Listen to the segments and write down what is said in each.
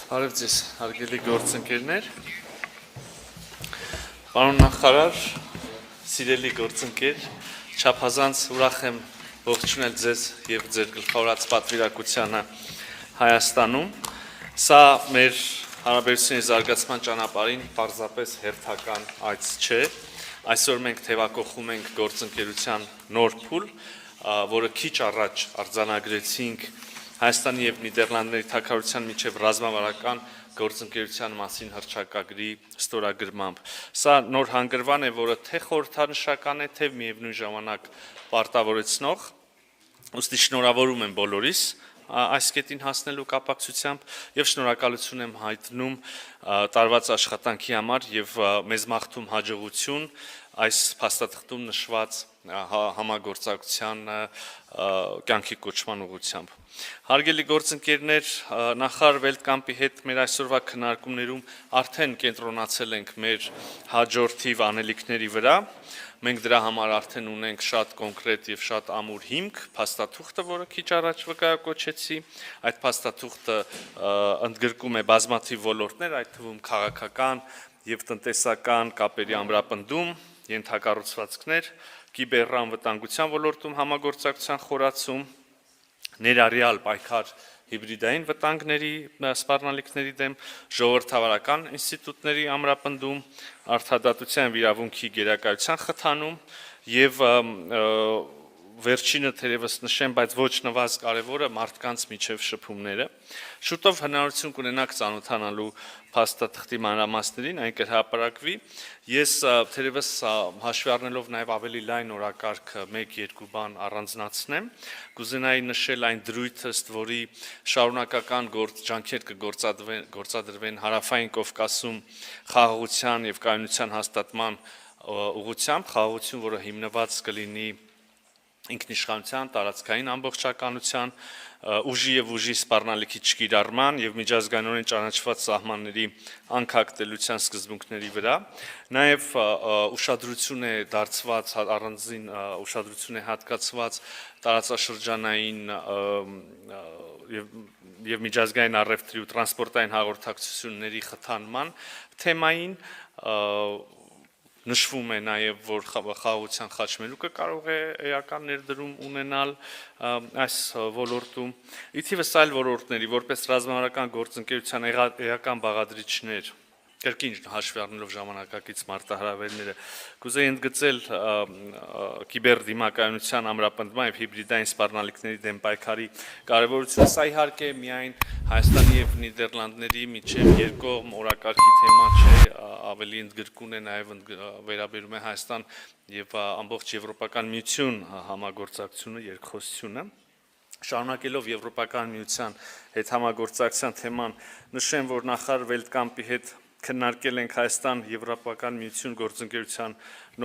Բարև ձեզ, հարգելի գործընկերներ, պարոն նախարար, սիրելի գործընկեր, չափազանց ուրախ եմ ողջունել ձեզ և ձեր գլխավորած պատվիրակությանը Հայաստանում, սա մեր հարաբերությունների զարգացման ճանապարհին պարզապես հերթական այց չէ, այսօր մենք թևակողում ենք գործընկերության նոր փուլ, որը քիչ առաջ արձանագրեցինք Հայաստանի և Նիդերլանդների թագավորության միջև ռազմավարական գործընկերության մասին հռչակագրի ստորագրմամբ։ Սա նոր հանգրվան է, որը թե խորհրդանշական է, թե միևնույն ժամանակ պարտավորեցնող, ուստի շնորհավորում եմ բոլորիս այս կետին հասնելու կապակցությամբ և շնորհակալություն եմ հայտնում տարված աշխատանքի համար և մեզ մաղթում հաջողություն այս փաստաթղթում նշված համագործակցության կյանքի կոչման ուղղությամբ։ Հարգելի գործընկերներ, նախարար Վելտկամպի հետ մեր այսօրվա քննարկումներում արդեն կենտրոնացել ենք մեր հաջորդիվ անելիքների վրա, մենք դրա համար արդեն ունենք շատ կոնկրետ և շատ ամուր հիմք, փաստաթուղթը, որը քիչ առաջ վկայակոչեցի, այդ փաստաթուղթը ընդգրկում է բազմաթիվ ոլորտներ, այդ թվում քաղաքական և տնտեսական կապերի ամրապնդում, ենթակառուցվածքներ, կիբեռանվտանգության ոլորտում համագործակցության խորացում, ներառյալ պայքար հիբրիդային վտանգների սպառնալիքների դեմ, ժողովրդավարական ինստիտուտների ամրապնդում, արդարադատության վիրավունքի գերակայության խթանում և վերջինը թերևս նշեմ, բայց ոչ նվազ կարևորը մարդկանց միջև շփումները։ Շուտով հնարավորություն կունենաք ծանոթանալու փաստաթղթի մանրամասներին, այն կհրապարակվի։ Ես թերևս հաշվի առնելով նաև ավելի լայն օրակարգը 1-2 բան առանձնացնեմ, կուզենայի նշել այն դրույթը, ըստ որի շարունակական ջանքեր կգործադրվեն Հարավային Կովկասում խաղաղության և կայունության հաստատման ուղղությամբ, խաղաղություն, որը հիմնված կլինի ինքնիշխանության, տարածքային ամբողջականության, ուժի և ուժի սպառնալիքի չկիրառման և միջազգայինորեն ճանաչված սահմանների անքակտելիության սկզբունքների վրա, նաև ուշադրություն է դարձված, առանձին ուշադրություն է հատկացված տարածաշրջանային և միջազգային առևտրի ու տրանսպորտային հաղորդակցությունների խթանման թեմային, նշվում է նաև, որ խաղաղության խաչմերուկը կարող է էական ներդրում ունենալ այս ոլորտում, ի թիվս այլ ոլորտների, որպես ռազմավարական գործընկերության էական բաղադրիչներ, կրկին հաշվի առնելով ժամանակակից մարտահրավերները, կուզեի ընդգծել կիբերդիմակայունության ամրապնդման և հիբրիդային սպառնալիքների դեմ պայքարի կարևորությունը, սա իհարկե միայն Հայաստանի և Նիդերլանդների միջև երկկողմ օրակարգի թեմա չէ, ավելի ընդգրկուն է նաև վերաբերում է Հայաստան և ամբողջ Եվրոպական միություն համագործակցությունը, երկխոսությունը։ Շարունակելով Եվրոպական միության հետ համագործակցության թեման, նշեմ, որ նախարար Վելտկամպի հետ քննարկել ենք Հայաստան-Եվրոպական միություն գործընկերության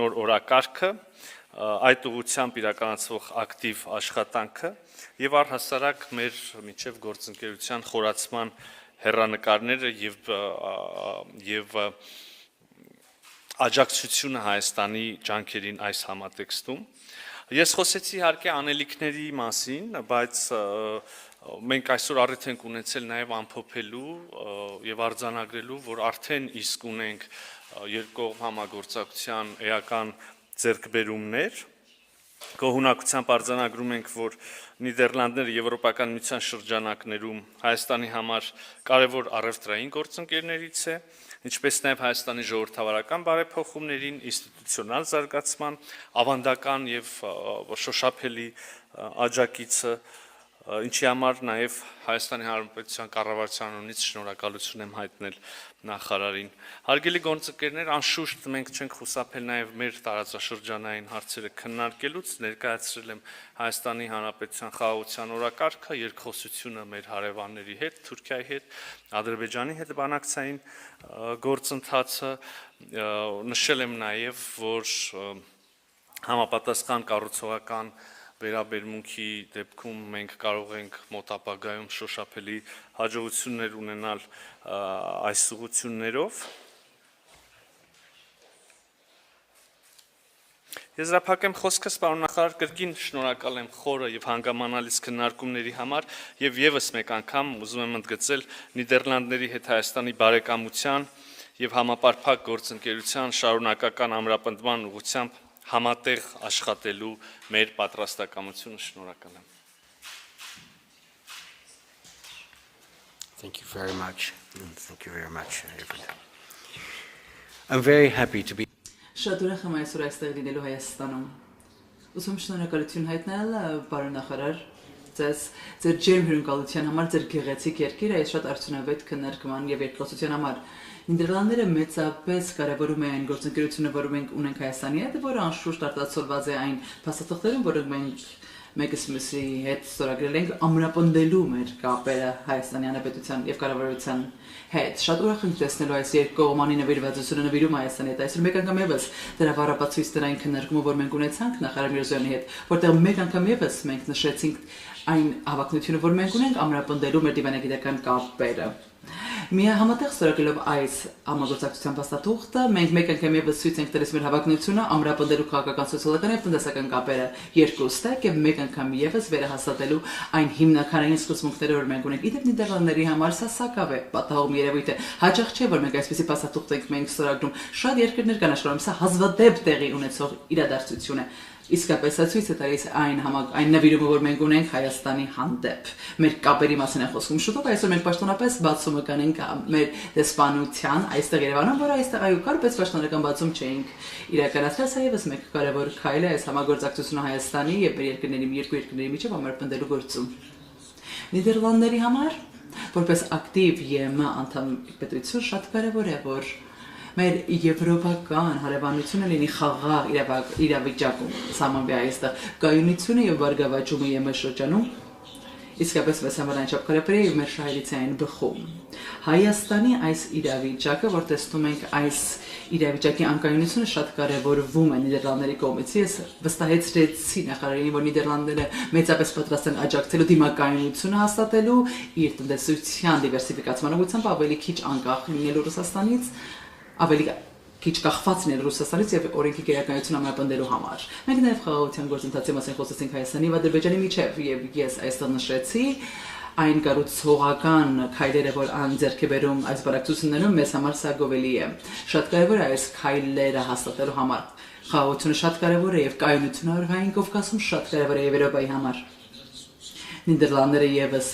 նոր օրակարգը, այդ ուղղությամբ իրականացվող ակտիվ աշխատանքը և առհասարակ մեր միջև գործընկերության խորացման հեռանկարները և աջակցությունը Հայաստանի ջանքերին այս համատեքստում։ Ես խոսեցի իհարկե անելիքների մասին, բայց մենք այսօր առիթ ենք ունեցել նաև ամփոփելու և արձանագրելու, որ արդեն իսկ ունենք երկկողմ համագործակցության էական ձեռքբերումներ, գոհունակությամբ արձանագրում ենք, որ Նիդերլանդները Եվրոպական միության շրջանակներում Հայաստանի համար կարևոր առևտրային գործընկերներից է, ինչպես նաև Հայաստանի ժողովրդավարական բարեփոխումներին, ինստիտուցիոնալ զարգացման, ավանդական և շոշափելի աջակիցը, ինչի համար նաև Հայաստանի Հանրապետության կառավարության անունից շնորհակալություն եմ հայտնել նախարարին։ Հարգելի գործընկերներ, անշուշտ մենք չենք խուսափել նաև մեր տարածաշրջանային հարցերը քննարկելուց, ներկայացրել եմ Հայաստանի Հանրապետության խաղաղության օրակարգը, երկխոսությունը մեր հարևանների հետ, Թուրքիայի հետ, Ադրբեջանի հետ բանակցային գործընթացը, նշել եմ նաև, որ համապատասխան կառուցողական վերաբերմունքի դեպքում մենք կարող ենք մոտ ապագայում շոշափելի հաջողություններ ունենալ այս ուղղություններով։ Եզրափակեմ խոսքս, պարոն նախարար, կրկին շնորհակալ եմ խորը եւ հանգամանալից քննարկումների համար եւ եւս մեկ անգամ ուզում եմ ընդգծել Նիդերլանդների հետ Հայաստանի բարեկամության եւ համապարփակ գործընկերության շարունակական ամրապնդման ուղղությամբ համատեղ աշխատելու մեր պատրաստակամությունը շնորհակալ եմ։ Thank you very much. Thank you very much, everyone. I'm very happy to be. Շատ ուրախ եմ այսօր այստեղ լինելու Հայաստանում։ Ուզում շնորհակալություն հայտնել պարոն նախարար ձեր ջերմ հյուրընկալության համար, ձեր գեղեցիկ երկիր այս շատ արդյունավետ քննարկման եւ երկխոսության համար։ Նիդերլանդները մեծապես կարևորում են այն գործընկերությունը, որը մենք ունենք Հայաստանի հետ, որը անշուշտ արտացոլված է այն փաստաթղթերում, որոնք մենք մեկս մյուսի հետ ստորագրել ենք ամրապնդելու մեր կապերը Հայաստանի Հանրապետության եւ կառավարության հետ։ Շատ ուրախ ենք տեսնելու այս երկկողմանի նվիրվածությունը նվիրում Հայաստանի հետ։ Այսօր մեկ անգամ եւս դրա վառապացույց դրային քննարկումը, որ մենք ունեցանք նախարար Միրզոյանի հետ, որտեղ մեկ անգամ եւս մենք նշեցինք այն հավակնությունը, որ մենք ունենք ամրապնդելու մեր դիվանագիտական կապերը։ Միահամատեղ ստորագրելով այս համագործակցության փաստաթուղթը, մենք մեկ անգամ եւս ցույց ենք տալիս մեր հավակնությունը ամրապնդելու քաղաքական, սոցիալական եւ տնտեսական կապերը երկուստեք եւ մեկ անգամ եւս վերահաստատելու այն հիմնականային սկզբունքները, որ մենք ունենք։ Իդեպ Նիդերլանդների համար սա սակավ է պատահում երևույթ է։ Հաճախ չէ, որ մենք այսպեսի փաստաթուղթ ենք ստորագրում։ Շատ երկրներ կան աշխարհում, սա հազվադեպ տեղի ունեցող իրադարձություն է։ Իսկապես ցույց է տալիս այն նվիրումը, որ մենք ունենք Հայաստանի հանդեպ։ Մեր կապերի մասին է խոսքում։ Շուտով այսօր մենք պաշտոնապես բացումը կանենք մեր դեսպանության այստեղ Երևանում, որը այստեղ այո կար, բայց պաշտոնական բացում չէինք իրականացրել։ Սա եւս մեկ կարևոր քայլ է այս համագործակցությունը Հայաստանի եւ մեր երկու երկրների միջեւ ամրապնդելու գործում։ Նիդերլանդների համար որպես ակտիվ ԵՄ անդամ պետություն շատ կարևոր է, որ մեր եվրոպական հարաբերությունը լինի խաղաղ իրավիճակում սահմանվի այստեղ կայունությունը եւ բարգավաճումը ԵՄ շրջանում իսկապես վեսամարան չափ կարևոր է եւ մեր շահերիցային բխում Հայաստանի այս իրավիճակը, որ տեսնում ենք այս իրավիճակի անկայունությունը շատ կարևորվում է Նիդերլանդների կողմից։ Ես վստահեցրեցի նախարարին, որ Նիդերլանդները մեծապես պատրաստ են աջակցելու դիմակայունությունը հաստատելու իր տնտեսության դիվերսիֆիկացման ուղղությամբ ավելի քիչ անկախ լինելու Ռուսաստանից ավելի քիչ կախված լինել Ռուսաստանից եւ օրենքի գերակայություն ամրապնդելու համար։ Մենք նաեւ խաղաղության գործընթացի մասին խոսեցինք Հայաստանի եւ Ադրբեջանի միջեւ եւ ես այստեղ նշեցի այն կառուցողական քայլերը, որ անձեռք է բերում այս բարակցություններում, մեզ համար սա գովելի է։ Շատ կարեւոր է այս քայլերը հաստատելու համար։ Խաղաղությունը շատ կարեւոր է եւ կայունությունը Արևային Կովկասում շատ կարեւոր է Եվրոպայի համար։ Նիդերլանդները եւս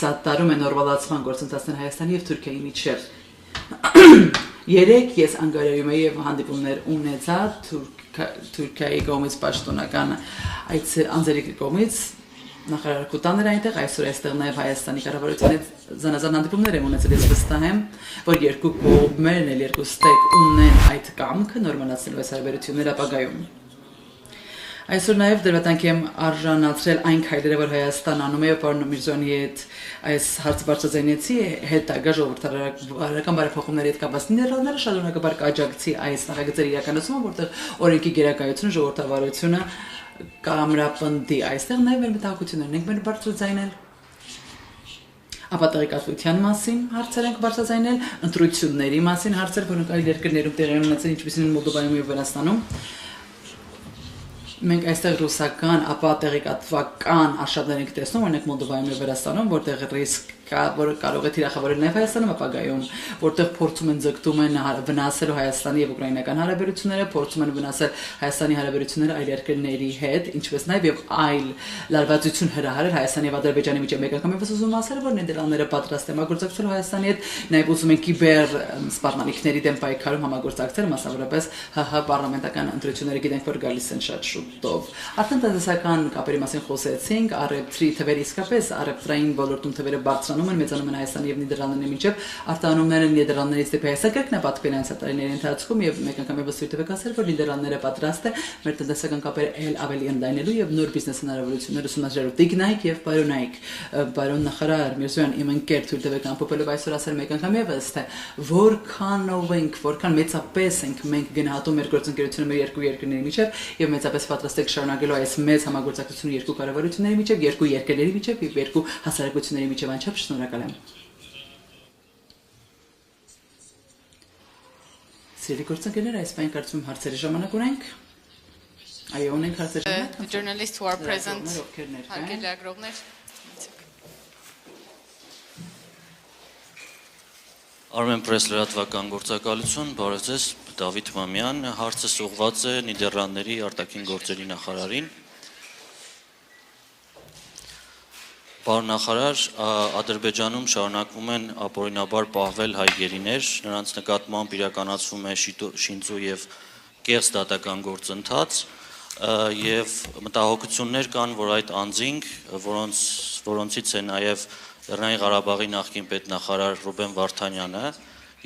սատարում են նորմալացման գործընթացներ Հայաստանի եւ Թուրքիայի միջեւ։ Երեք ես Անկարայում եւ հանդիպումներ ունեցա Թուրքիայի կողմից պաշտոնական այդ անձերի կողմից նախարար Կուտաներ այնտեղ այսօր այստեղ նաեւ Հայաստանի կառավարության հետ զանազան հանդիպումներ եմ ունեցել ես վստահ եմ որ երկու կողմերն էլ երկու ստեկ ունեն այդ կամքը նորմալացնելու այս հարաբերությունները ապագայում Այսօր նաև դրվատանքի եմ արժանացրել այն քայլերը, որ Հայաստան անում է պարոն Միրզոյանի հետ այս հարցը բարձրացնեցի հետագա ժողովրդավարական բարեփոխումների հետ կապված Նիդերլանդները շարունակաբար կաջակցի այս նախագծերի իրականացումը, որտեղ օրենքի գերակայությունը ժողովրդավարությունը կամրապնդի այստեղ նաև մեր մտահոգություններն ենք մեր բարձրացնել ապատեղեկատվության մասին հարցեր ենք բարձրացնել ընտրությունների մասին հարցեր, որոնք այլ երկրներում տեղի են ունեցել, ինչպիսին են Մոլդովայում եւ Վրաստանում Մենք այստեղ ռուսական ապատեղեկատվական արշավներ ենք տեսնում, օրինակ Մոլդովայում եւ Վրաստանում, որտեղ ռիսկ կա, որը կարող է թիրախավորել նաեւ Հայաստանում ապագայում, որտեղ փորձում են ձգտում են վնասել Հայաստանի եւ ուկրաինական հարաբերությունները, փորձում են վնասել Հայաստանի հարաբերությունները այլ երկրների հետ, ինչպես նաեւ եւ այլ լարվածություն հրահարել Հայաստանի եւ Ադրբեջանի միջեւ մեկ անգամ եւս ուզում ասել, որ Նիդերլանդները պատրաստ են համագործակցել Հայաստանի հետ, նաեւ ուզում են կիբեր սպառնալիքների դեմ պայքարում համագործակցել, մասնավորապես ՀՀ պարլամենտական ընտրությունները գիտենք, որ գալիս են շատ շուտով։ Արդեն տնտեսական կապերի մասին խոսեցինք, առևտրի թվերը իսկապես առևտրային ոլորտում թվերը բարձրանում են մեծանում են Հայաստանի եւ Նիդերլանդների միջեւ արտահանումները Նիդերլանդներից դեպի Հայաստան կրկնապատկվել են տարիների ընթացքում եւ մեկ անգամ եւս ցույց տվեցել որ Նիդերլանդները պատրաստ է մեր տնտեսական կապերը ել ավելի ընդլայնելու եւ նոր բիզնես հնարավորություններ ուսումնասիրելու Տիգնայք եւ պարոն նախարար Միրզոյան իմ ընկեր ցույց տվեք ամփոփելով այսօր ասել մեկ անգամ եւս թե որքանով ենք որքան մեծապես ենք մենք գնահատում մեր գործընկերությունը մեր երկու երկրների միջեւ եւ մեծապես պատրաստ ենք շարունակելու այս մեծ համագործակցությունը երկու կառավարությունների միջեւ երկու երկրների միջեւ եւ երկու հասարակությունների միջեւ անչափ շնորհակալ եմ Սիրելի գործընկերներ, այս պայն կարծում հարցերի ժամանակ ունենք Այո, ունենք հարցեր The journalists who are present, ովքեր ներկա են։ հարգելի լրագրողներ, Armen Press լրատվական գործակալություն, բարև ձեզ, Դավիթ Մամյան, հարցս ուղղված է Նիդերլանդների արտաքին գործերի նախարարին։ Պարոն նախարար, Ադրբեջանում շարունակվում են ապօրինաբար պահվել հայ գերիներ, նրանց նկատմամբ իրականացվում է շինծու եւ կեղծ դատական գործընթաց, եւ մտահոգություններ կան, որ այդ անձինք, որոնցից է նաեւ Լեռնային Ղարաբաղի նախկին պետնախարար Ռուբեն Վարդանյանը,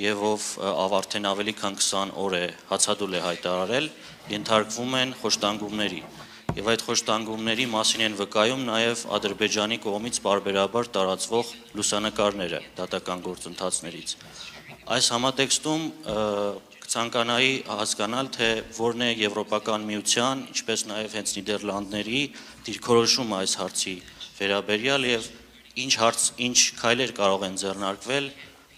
եւ ով արդեն ավելի քան 20 օր է հացադուլ է հայտարարել, ենթարկվում են խոշտանգումների։ Եվ այդ խոշտանգումների մասին են վկայում նաև Ադրբեջանի կողմից բարբերաբար տարածվող լուսանկարները դատական գործընթացներից։ Այս համատեքստում կցանկանայի հասկանալ, թե որն է Եվրոպական միության, ինչպես նաև հենց Նիդերլանդների դիրքորոշումը այս հարցի վերաբերյալ եւ ինչ քայլեր կարող են ձեռնարկվել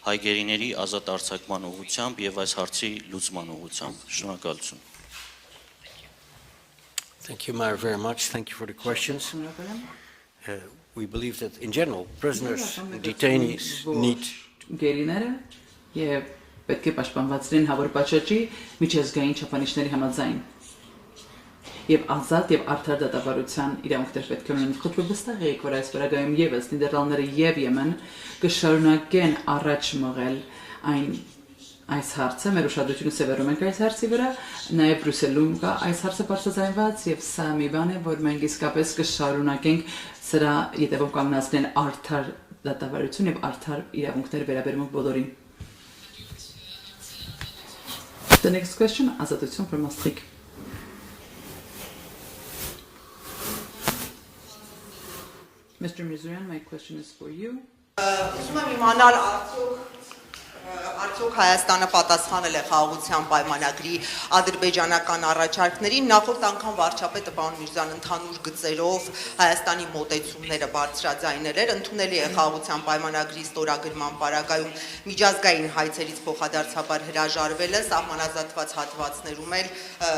հայ գերիների ազատ արձակման ուղղությամբ եւ այս հարցի լուծման ուղղությամբ։ Շնորհակալություն։ Thank you, Mayor, very much. Thank you for the questions. We believe that, in general, prisoners, detainees need... Գերիները եւ պետք է պաշտպանված լինեն հավուր պատժի միջազգային չափանիշների համաձայն։ Եվ ազատ եւ արդար դատավարության իրավունքներ պետք է ունենան։ Խնդրում վստահ եք, որ այս վարագայում եւս Նիդերլանդները եւ Եմեն կշարունակեն առաջ մղել այս հարցը, մեր ուշադրությունը սևեռում ենք այս հարցի վրա, նաեւ Բրյուսելում կա այս հարցը բարձրացված եւ սա մի բան է, որ մենք իսկապես կշարունակենք սրա յետևում կանգնեցնել արդար դատավարություն եւ արդար իրավունքներ վերաբերում բոլորին։ The next question, ազատություն from Maastricht. Mr. Mizurian, my question is for you. Ուզում եմ իմանալ արդյոք Հայաստանը պատասխանել է խաղաղության պայմանագրի ադրբեջանական առաջարկներին, նախորդ անգամ վարչապետը պարոն Միրզան ընդհանուր գծերով Հայաստանի մոտեցումները բարձրաձայնել էր, ընդունելի է խաղաղության պայմանագրի ստորագրման պարագայում միջազգային հայցերից փոխադարձաբար հրաժարվելը, սահմանազատված հատվածներում էլ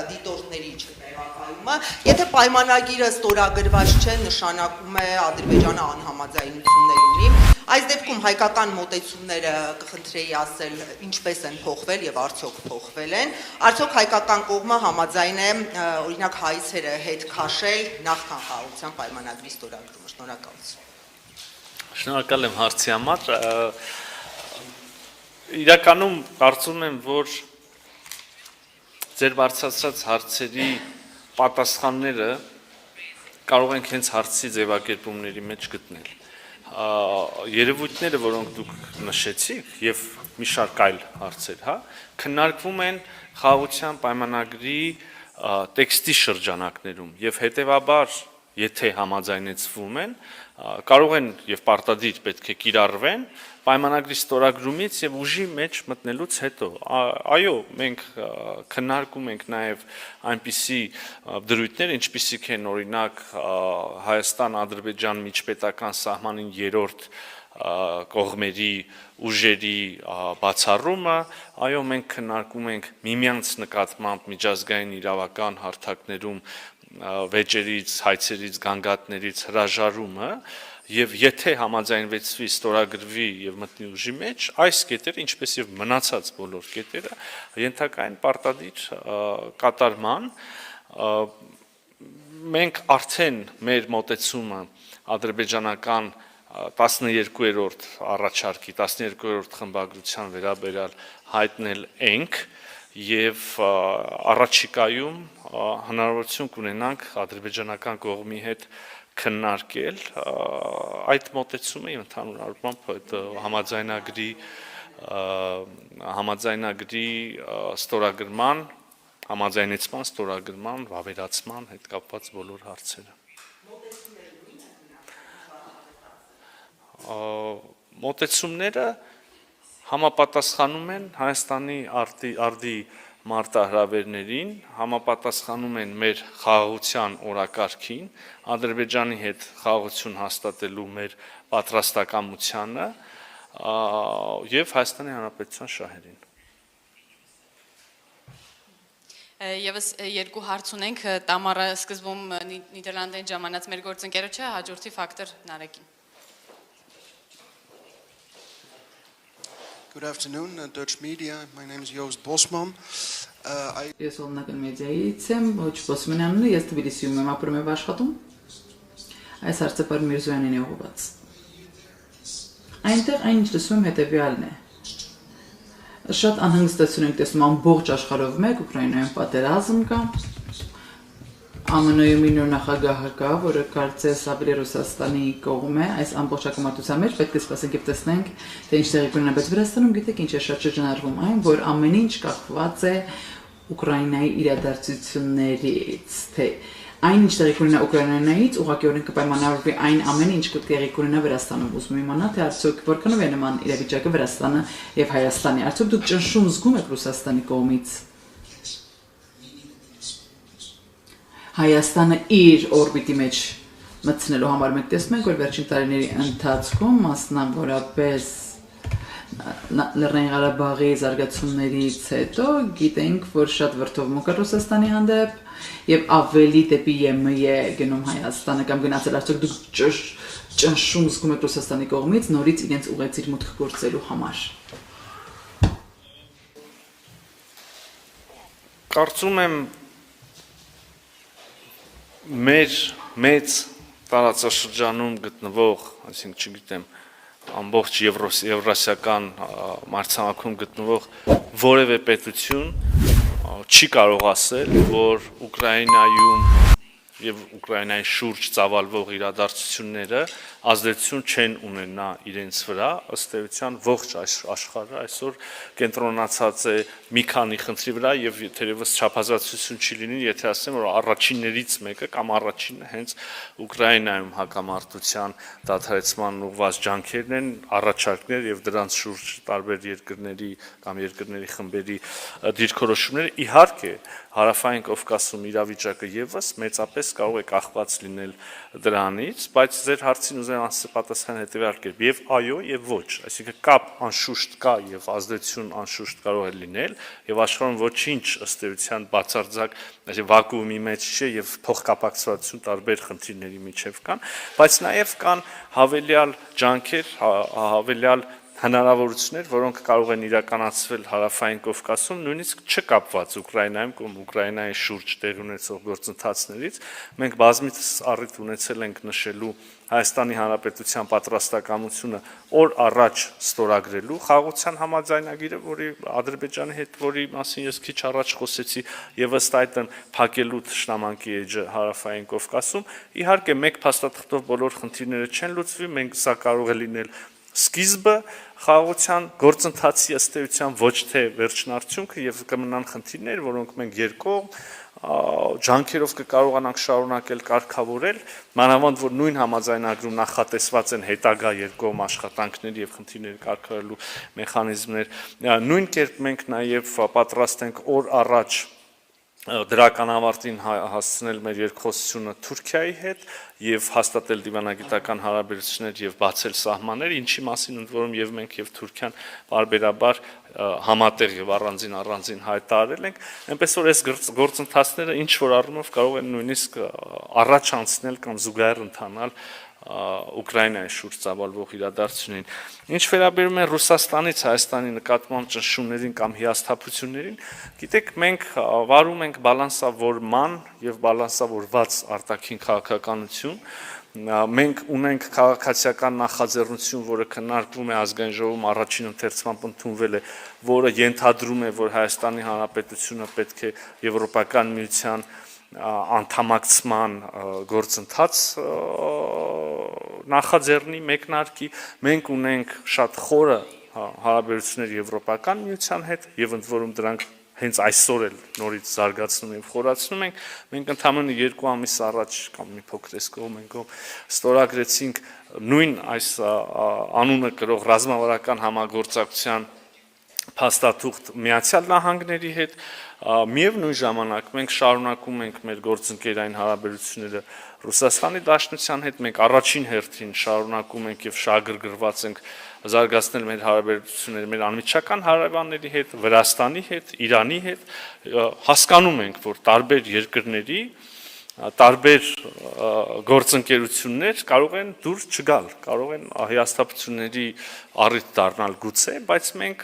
դիտորդների չներկայումը, եթե պայմանագիրը ստորագրված չէ, նշանակում է Ադրբեջանը անհամաձայնություններ ունի։ Այս դեպքում հայկական մոտեցումները կխնդրեի ասել ինչպես են փոխվել եւ արդյոք փոխվել են, արդյոք հայկական կողմը համաձայն է օրինակ հայցերը հետ քաշել նախքան խաղաղության պայմանագրի ստորագրումը։ Շնորհակալություն։ Շնորհակալ եմ հարցի համար։ Իրականում կարծում եմ, որ ձեր բարձրացրած հարցերի պատասխանները կարող ենք հենց հարցի ձևակերպումների մեջ գտնել։ Երևույթները, որոնք դուք նշեցիք եւ մի շարք այլ հարցեր, քննարկվում են խաղաղության պայմանագրի տեքստի շրջանակներում եւ հետեւաբար եթե համաձայնեցվում են, կարող են եւ պարտադիր պետք է կիրառվեն պայմանագրի ստորագրումից եւ ուժի մեջ մտնելուց հետո։ Այո, մենք քննարկում ենք նաեւ այնպիսի դրույթներ, ինչպիսիք են օրինակ Հայաստան-Ադրբեջան միջպետական սահմանին 3-րդ կողմերի ուժերի բացառումը, այո, մենք քննարկում ենք միմյանց նկատմամբ միջազգային իրավական հարթակներում վեճերից, հայցերից, գանգատներից հրաժարումը եւ եթե համաձայնվեցվի ստորագրվի եւ մտնի ուժի մեջ, այս կետերը, ինչպես եւ մնացած բոլոր կետերը, ենթակային պարտադիր կատարման, մենք արդեն մեր մոտեցումը ադրբեջանական 12-րդ առաջարկի 12-րդ խմբագրության վերաբերյալ հայտնել ենք եւ առաջիկայում հնարավորություն կունենանք ադրբեջանական կողմի հետ քննարկել այդ մոտեցումը եւ ընդհանուր առմամբ այդ համաձայնագրի ստորագրման, համաձայնեցման ստորագրման, վավերացման հետ կապված բոլոր հարցերը։ Մոտեցումները համապատասխանում են Հայաստանի արդի մարտահրավերներին, համապատասխանում են մեր խաղաղության օրակարգին, Ադրբեջանի հետ խաղաղություն հաստատելու մեր պատրաստակամությանը եւ Հայաստանի Հանրապետության շահերին։ Եվս երկու հարց ունենք, Տամարը սկզբում Նիդերլանդեն ժամանած մեր գործընկերոջը, հաջորդի ֆակտոր Նարեկին։ Good afternoon, Dutch media. My name is Joost Bosman. Ես Օլնական մեդիայից եմ, ոչ Բոսմանյանն եմ, ես Թբիլիսիում եմ ապրում եմ աշխատում։ Այս հարցը Պար Միրզոյանին է ուղղված։ Այնտեղ այն ինչ լսում եմ հետևյալն է։ Շատ անհանգստություն ենք տեսնում ամբողջ աշխարհով մեկ Ուկրաինայում պատերազմ կա։ ԱՄՆ-ի մի նոր նախագահ կա, որը կարծես ավելի Ռուսաստանի կողմ է, այս ամբողջ հակամարտության մեջ պետք է սպասենք եւ տեսնենք, թե ինչ տեղի կունենա, բայց Վրաստանում գիտեք ինչ է շատ շրջանառվում այն, որ ամեն ինչ կախված է Ուկրաինայի իրադարձություններից, թե այն ինչ տեղի կունենա Ուկրաինայից, ուղղակիորեն կպայմանավորվի այն ամեն ինչ տեղի կունենա Վրաստանում։ Ուզում եմ իմանալ, թե արդյոք որքանով է նման իրավիճակը Վրաստանը եւ Հայաստանի։ Արդյոք դուք ճնշում զգում եք Ռուսաստանի կողմից։ Հայաստանը իր օրբիտի մեջ մտցնելու համար մենք տեսնում ենք, որ վերջին տարիների ընթացքում մասնավորապես Լեռնային Ղարաբաղի զարգացումներից հետո գիտենք, որ շատ վրդովմունք կա Ռուսաստանի հանդեպ եւ ավելի դեպի ԵՄԵ գնում Հայաստանը կամ գնացել արդյոք դուք ճնշում զգում եք Ռուսաստանի կողմից նորից իրենց ուղեցիր մուտք գործելու համար։ Կարծում եմ մեր մեծ տարածաշրջանում գտնվող, այսինքն չգիտեմ, ամբողջ եվրասիական մայրցամաքում գտնվող որևէ պետություն չի կարող ասել, որ Ուկրաինայում եւ Ուկրաինայի շուրջ ծավալվող իրադարձությունները ազդեցություն չեն ունենա իրենց վրա, ըստ էության ողջ աշխարհը այսօր կենտրոնացած է մի քանի խնդրի վրա եւ թերևս չափազատություն չի լինի, եթե ասեմ, որ առաջիններից մեկը կամ առաջինը հենց Ուկրաինայում հակամարտության դադարեցման ուղղված ջանքերն են, առաջարկներ եւ դրանց շուրջ տարբեր երկրների կամ երկրների խմբերի դիրքորոշումները, իհարկե Հարավային Կովկասում իրավիճակը եւս մեծապես կարող է կախված լինել դրանից, բայց ձեր հարցին ուզեմ պատասխանել հետեւյալ կերպ, եւ այո եւ ոչ, այսինքն կապ անշուշտ կա եւ ազդեցություն անշուշտ կարող է լինել եւ աշխարհում ոչինչ ըստ էության բացարձակ, այսինքն վակուումի մեջ չէ եւ փոխկապակցվածություն տարբեր խնդիրների միջեւ կան, բայց նաեւ կան հավելյալ ջանքեր, հավելյալ հնարավորություններ, որոնք կարող են իրականացվել Հարավային Կովկասում, նույնիսկ չկապված Ուկրաինայում կամ Ուկրաինայի շուրջ տեղի ունեցող գործընթացներից, մենք բազմիցս առիթ ունեցել ենք նշելու Հայաստանի Հանրապետության պատրաստակամությունը օր առաջ ստորագրելու խաղաղության համաձայնագիրը, որի Ադրբեջանի հետ, որի մասին ես քիչ առաջ խոսեցի, եւ ըստ այդմ փակելու թշնամանքի էջը Հարավային Կովկասում, իհարկե մեկ փաստաթղթով բոլոր խնդիրները չեն լուծվի, մենք սա կարող է լինել սկիզբը խաղաղության գործընթացի ըստ էության ոչ թե վերջնարդյունքը եւ կմնան խնդիրներ, որոնք մենք երկկողմ ջանքերով կկարողանանք շարունակել կարգավորել, մանավանդ որ նույն համաձայնագրում նախատեսված են հետագա երկկողմ աշխատանքներ եւ խնդիրներ կարգավորելու մեխանիզմներ, նույն կերպ մենք նաեւ պատրաստ ենք օր առաջ դրական ավարտին հասցնել մեր երկխոսությունը Թուրքիայի հետ եւ հաստատել դիվանագիտական հարաբերություններ եւ բացել սահմաններ, ինչի մասին ընդ որում եւ մենք եւ Թուրքիան բարբերաբար համատեղ եւ առանձին հայտարարել ենք, այնպես որ այս գործընթացները ինչ որ առումով կարող են նույնիսկ առաջ անցնել կամ զուգահեռ ընթանալ Ուկրաինայի շուրջ ծավալվող իրադարձություններին։ Ինչ վերաբերում է Ռուսաստանից Հայաստանի նկատմամբ ճնշումներին կամ հիասթափություններին, գիտեք, մենք վարում ենք բալանսավորման եւ բալանսավորված արտաքին քաղաքականություն, մենք ունենք քաղաքացիական նախաձեռնություն, որը քննարկվում է ազգային ժողովում առաջին ընթերցմամբ ընդունվել է, որը ենթադրում է, որ Հայաստանի Հանրապետությունը պետք է Եվրոպական միության անդամակցման գործընթաց նախաձեռնի մեկնարկի, մենք ունենք շատ խորը հարաբերություններ Եվրոպական միության հետ եւ ընդ որում դրանք հենց այսօր էլ նորից զարգացնում եւ խորացնում ենք, մենք ընդամենը 2 ամիս առաջ կամ մի փոքր էսկով մենք ստորագրեցինք նույն այս անունը կրող ռազմավարական համագործակցության փաստաթուղթ Միացյալ Նահանգների հետ, միևնույն ժամանակ մենք շարունակում ենք մեր գործընկերային հարաբերությունները Ռուսաստանի Դաշնության հետ, մենք առաջին հերթին շարունակում ենք եւ շահագրգռված ենք զարգացնել մեր հարաբերությունները մեր անմիջական հարևանների հետ, Վրաստանի հետ, Իրանի հետ, հասկանում ենք, որ տարբեր երկրների տարբեր գործընկերություններ կարող են դուրս չգալ, կարող են հիասթափությունների առիթ դառնալ գուցե, բայց մենք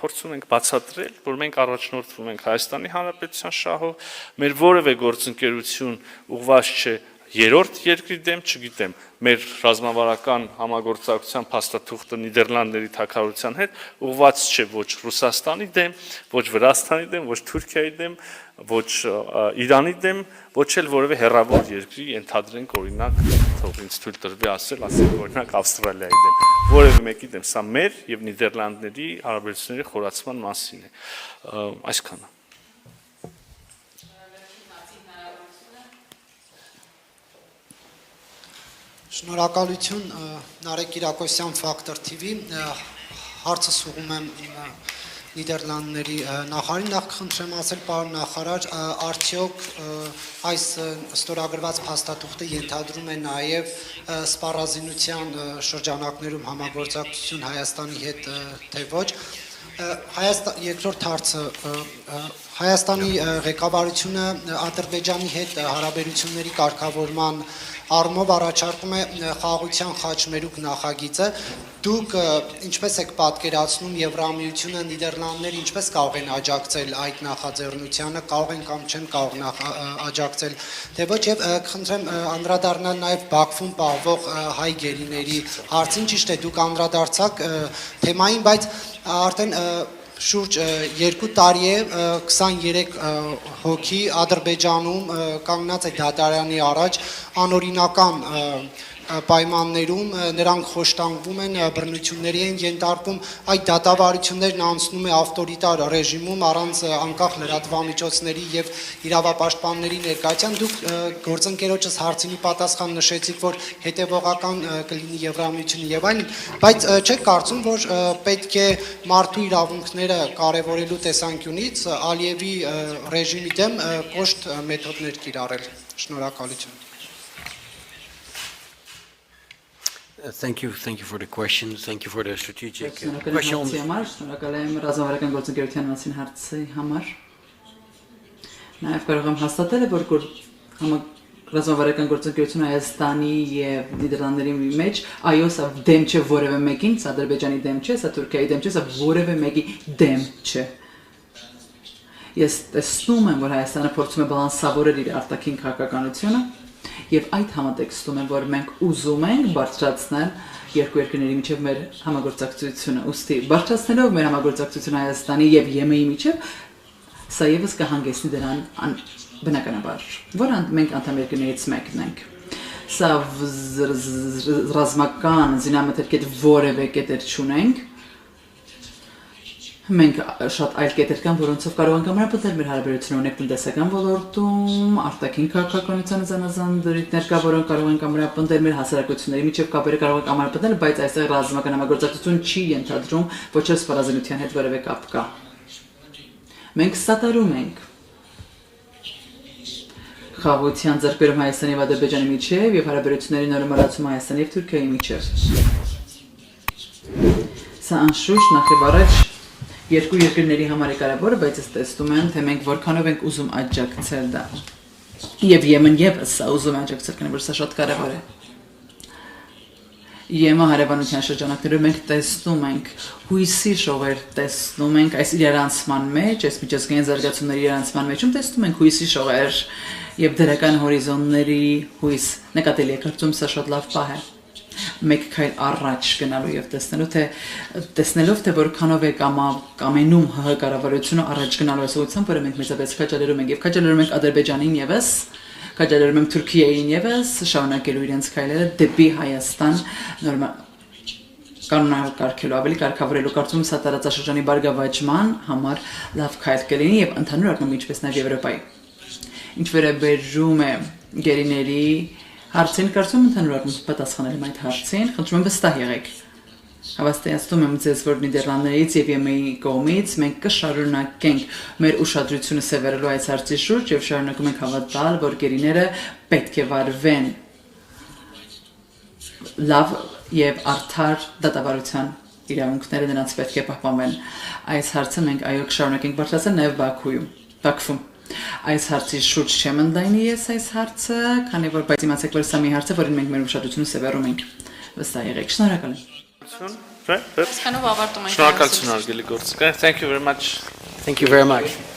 փորձում ենք բացատրել, որ մենք առաջնորդվում ենք Հայաստանի Հանրապետության շահով, մեր որևէ գործընկերություն ուղղված չէ երրորդ երկրի դեմ, չգիտեմ, մեր ռազմավարական համագործակցության փաստաթուղթը Նիդերլանդների թագավորության հետ ուղղված չէ ոչ Ռուսաստանի դեմ, ոչ Վրաստանի դեմ, ոչ Թուրքիայի դեմ, ոչ Իրանի դեմ, ոչ էլ որևէ հեռավոր երկրի, ենթադրենք օրինակ, թող ինձ թույլ տրվի ասել, ասենք օրինակ Ավստրալիայի դեմ, որևէ մեկի դեմ, սա մեր եւ Նիդերլանդների հարաբերությունների խորացման մասին է, այսքանը։ Շնորհակալություն Նարեկ Կիրակոսյան Factor TV, հարցս ուղղում եմ Նիդերլանդների նախարարին, նախ կխնդրեմ ասել պարոն նախարար, արդյոք այս ստորագրված փաստաթուղթը ենթադրում է նաև սպառազինության շրջանակներում համագործակցություն Հայաստանի հետ, թե ոչ։ Երկրորդ հարցը Հայաստանի ղեկավարությունը Ադրբեջանի հետ հարաբերությունների կարգավորման առումով առաջարկում է խաղաղության խաչմերուկ նախագիծը։ Դուք ինչպես եք պատկերացնում Եվրամիությունը, Նիդերլանդները ինչպես կարող են աջակցել այդ նախաձեռնությանը, կարող են կամ չեն կարող աջակցել, թե ոչ, եւ կխնդրեմ անդրադառնալ նաեւ Բաքվում պահվող հայ գերիների հարցին, ճիշտ է, դուք անդրադարձաք թեմային, բայց արդեն շուրջ 2 տարի է 23 հոգի Ադրբեջանում կանգնած է դատարանի առաջ անօրինական պայմաններում, նրանք խոշտանգվում են, բռնությունների են ենթարկվում, այդ դատավարություններն անցնում է ավտորիտար ռեժիմում առանց անկախ լրատվամիջոցների եւ իրավապաշտպանների ներկայության։ Դուք գործընկերոջս հարցինի պատասխան նշեցիք, որ հետեւողական կլինի Եվրամիությունը եւ այլն, բայց չեք կարծում, որ պետք է մարդու իրավունքները կարևորելու տեսանկյունից Ալիևի ռեժիմի դեմ կոշտ մեթոդներ կիրառել։ Շնորհակալություն։ Thank you for the question. Thank you for the strategic Շնորհակալ question. եմ ռազմավարական գործընկերության մասին հարցի համար։ Նաև կարող եմ հաստատել, որ ռազմավարական գործընկերությունը Հայաստանի եւ Նիդերլանդների մեջ այո, սա դեմ չէ որևէ մեկին, սա Ադրբեջանի դեմ չէ, սա Թուրքիայի դեմ չէ, սա որևէ մեկի դեմ չէ։ Ես տեսնում եմ, որ Հայաստանը փորձում է բալանսավորել իր արտաքին քաղաքականությունը եւ այդ համատեքստում է, որ մենք ուզում ենք բարձրացնել երկու երկրների միջև մեր համագործակցությունը, ուստի բարձրացնելով մեր համագործակցությունը Հայաստանի եւ ԵՄ-ի միջև, սա եւս կհանգեցնի դրան բնականաբար, որ մենք անդամ երկրներից մեկն ենք։ Սա ռազմական զինամթերք որևէ կետեր չունենք։ Մենք շատ այլ կետեր կան, որոնցով կարող ենք ամրապնդել մեր հարաբերությունը ունենք տնտեսական ոլորտում, արտաքին քաղաքականությանը զանազան դրույթներ կա, որոնք կարող ենք ամրապնդել մեր հասարակությունների միջև կապերը կարող ենք ամրապնդել, բայց այստեղ ռազմական համագործակցություն չի ենթադրում, ոչ էլ սպառազինության հետ որևէ կապ կա։ Մենք սատարում ենք խաղաղության ձեռքբերում Հայաստանի եւ Ադրբեջանի միջև եւ հարաբերությունների նորմալացում Հայաստանի եւ Թուրքիայի միջև։ Սա անշուշտ նախ եւ առաջ երկու երկրների համար է կարևոր, բայց ես տեսնում եմ, թե մենք որքանով ենք ուզում աջակցել դա։ Եվ Եմեն եւս սա ուզում է աջակցել, քանի որ սա շատ կարևոր է։ ԵՄ հարևանության շրջանակներում մենք տեսնում ենք հույսի շողեր, տեսնում ենք այս իրարանցման մեջ, այս միջազգային զարգացումների իրարանցման մեջում տեսնում ենք հույսի շողեր եւ դրական հորիզոնների հույս։ Նկատելի է, կարծում սա շատ լավ պահ է։ Մեկ քայլ առաջ գնալու եւ տեսնելով թե որքանով է կամենում ՀՀ կառավարությունը առաջ գնալու ասացությամբ, որը մենք մեծապես քաջալերում ենք եւ քաջալերում ենք Ադրբեջանին եւս, քաջալերում ենք Թուրքիային եւս, շարունակելու իրենց քայլերը դեպի Հայաստան կանոնակարգելու, ավելի կարգավորելու, կարծում եմ սա տարածաշրջանի բարգավաճման համար լավ քայլ կլինի եւ ընդհանուր առմամբ ինչպես նաեւ Եվրոպայի։ Ինչ վերաբերում է գերիների հարցին, կարծում եմ ընդհանուր առմամբ պատասխանել եմ այդ հարցին, խնդրում եմ վստահ եղեք։ Հավաստիացնում եմ ձեզ, որ Նիդերլանդներից եւ ԵՄ-ի կողմից մենք կշարունակենք մեր ուշադրությունը սևեռելու այս հարցի շուրջ եւ շարունակում ենք հավատալ, որ գերիները պետք է վարվեն լավ եւ արդար դատավարության իրավունքները նրանց պետք է պահպանվեն։ Այս հարցը մենք այո կշարունակենք բարձրացնել նաև Բաքվում։ Այս հարցի շուրջ չեմ ընդայնի ես այս հարցը, քանի որ բայց իմացեք, որ սա մի հարց է, որին մենք մեր ուշադրությունը սևեռում ենք։ Վստահ եղեք, շնորհակալ եմ։ Այսքանով ավարտում ենք։ Շնորհակալություն հարգելի գործընկեր. Thank you very much. Thank you very much.